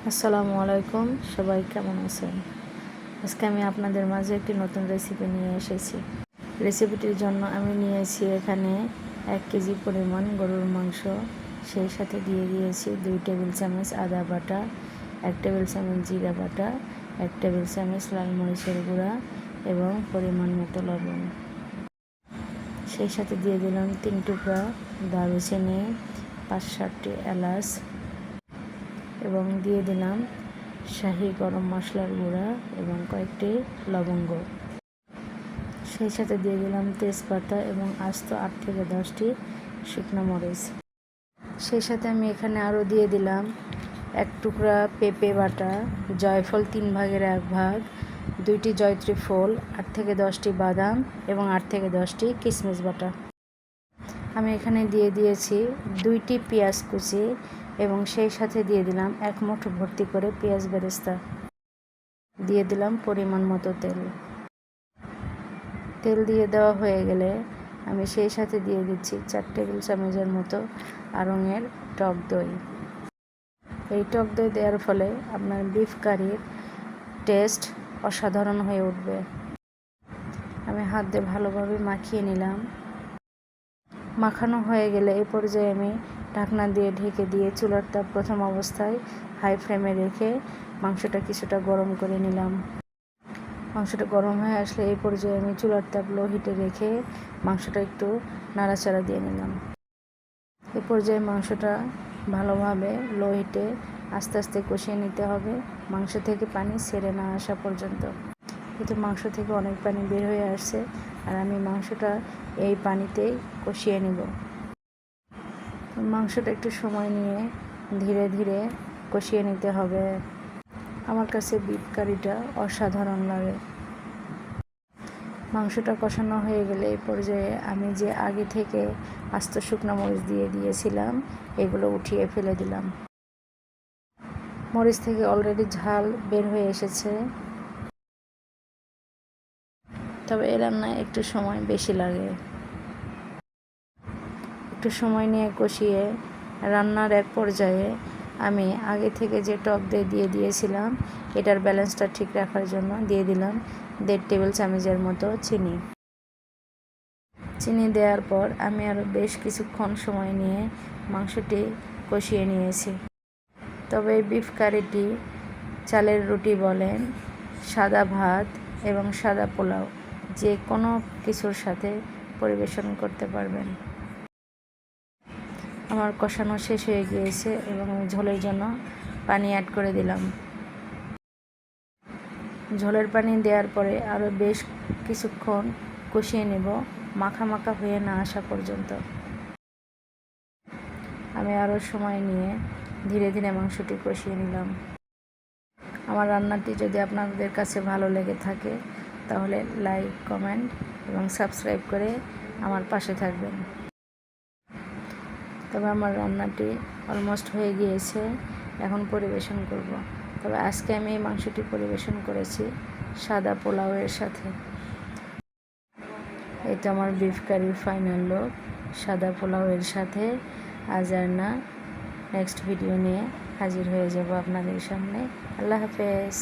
আসসালামু আলাইকুম, সবাই কেমন আছেন? আজকে আমি আপনাদের মাঝে একটি নতুন রেসিপি নিয়ে এসেছি। রেসিপিটির জন্য আমি নিয়েছি এখানে 1 কেজি পরিমাণ গরুর মাংস, সেই সাথে দিয়ে দিয়েছি 2 টেবিল চামচ আদা বাটা, 1 টেবিল চামচ জিরা বাটা, 1 টেবিল চামচ লাল মরিচের গুঁড়া এবং পরিমাণ মতো লবণ। সেই সাথে দিয়ে দিলাম 3 টুকরা দারুচিনি, 5-7টি এলাচ এবং দিয়ে দিলাম শাহি গরম মশলার গুঁড়া এবং কয়েকটি লবঙ্গ। সেই সাথে দিয়ে দিলাম তেজপাতা এবং আস্ত 8 থেকে 10টি শুকনো মরিচ। সেই সাথে আমি এখানে আরও দিয়ে দিলাম 1 টুকরা পেঁপে বাটা, জয়ফল 3 ভাগের 1 ভাগ, 2টি জয়ত্রী ফুল, 8 থেকে 10টি বাদাম এবং 8 থেকে 10টি কিশমিশ বাটা। আমি এখানে দিয়ে দিয়েছি 2টি পেঁয়াজ কুচি এবং সেই সাথে দিয়ে দিলাম 1 মুঠো ভর্তি করে পেঁয়াজ বেরেস্তা। দিয়ে দিলাম পরিমাণ মতো তেল। তেল দিয়ে দেওয়া হয়ে গেলে আমি সেই সাথে দিয়ে দিচ্ছি 4 টেবিল চামচের মতো আড়ঙের টক দই। এই টক দই দেওয়ার ফলে আপনার বিফ কারির টেস্ট অসাধারণ হয়ে উঠবে। আমি হাত দিয়ে ভালোভাবে মাখিয়ে নিলাম। মাখানো হয়ে গেলে এই পর্যায়ে আমি ঢাকনা দিয়ে ঢেকে দিয়ে চুলার তাপ প্রথম অবস্থায় হাই ফ্লেমে রেখে মাংসটা কিছুটা গরম করে নিলাম। মাংসটা গরম হয়ে আসলে এই পর্যায়ে আমি চুলার তাপ লো হিটে রেখে মাংসটা একটু নাড়াচাড়া দিয়ে নিলাম। এই পর্যায়ে মাংসটা ভালোভাবে লো হিটে আস্তে আস্তে কষিয়ে নিতে হবে, মাংস থেকে পানি ছেড়ে না আসা পর্যন্ত। কিন্তু মাংস থেকে অনেক পানি বের হয়ে আসছে আর আমি মাংসটা এই পানিতেই কষিয়ে নিব। মাংসটা একটু সময় নিয়ে ধীরে ধীরে কষিয়ে নিতে হবে। আমার কাছে বিফ কারিটা অসাধারণ লাগে। মাংসটা কষানো হয়ে গেলে এই পর্যায়ে আমি যে আগে থেকে আস্ত শুকনো মরিচ দিয়ে দিয়েছিলাম এগুলো উঠিয়ে ফেলে দিলাম। মরিচ থেকে অলরেডি ঝাল বের হয়ে এসেছে, তবে এই রান্নায় একটু সময় বেশি লাগে। একটু সময় নিয়ে কষিয়ে রান্নার এক পর্যায়ে আমি আগে থেকে যে টক দই দিয়ে দিয়েছিলাম এটার ব্যালেন্সটা ঠিক রাখার জন্য দিয়ে দিলাম 1.5 টেবিল চামচের মতো চিনি। চিনি দেওয়ার পর আমি আরও বেশ কিছুক্ষণ সময় নিয়ে মাংসটি কষিয়ে নিয়েছি। তবে এই বিফ কারিটি চালের রুটি বলেন, সাদা ভাত এবং সাদা পোলাও যে কোনো কিছুর সাথে পরিবেশন করতে পারবেন। আমার কষানো শেষ হয়ে গিয়েছে এবং আমি ঝোলের জন্য পানি অ্যাড করে দিলাম। ঝোলের পানি দেওয়ার পরে আরও বেশ কিছুক্ষণ কষিয়ে নেব, মাখা মাখা হয়ে না আসা পর্যন্ত। আমি আরও সময় নিয়ে ধীরে ধীরে মাংসটি কষিয়ে নিলাম। আমার রান্নাটি যদি আপনাদের কাছে ভালো লেগে থাকে তাহলে লাইক, কমেন্ট এবং সাবস্ক্রাইব করে আমার পাশে থাকবেন। তবে আমার রান্নাটি অলমোস্ট হয়ে গিয়েছে, এখন পরিবেশন করব। তবে আজকে আমি এই মাংসটি পরিবেশন করেছি সাদা পোলাওয়ের সাথে। এই তো আমার বিফ কারির ফাইনাল লুক সাদা পোলাওয়ের সাথে। আজ আর না, নেক্সট ভিডিও নিয়ে হাজির হয়ে যাব আপনাদের সামনে। আল্লাহ হাফেজ।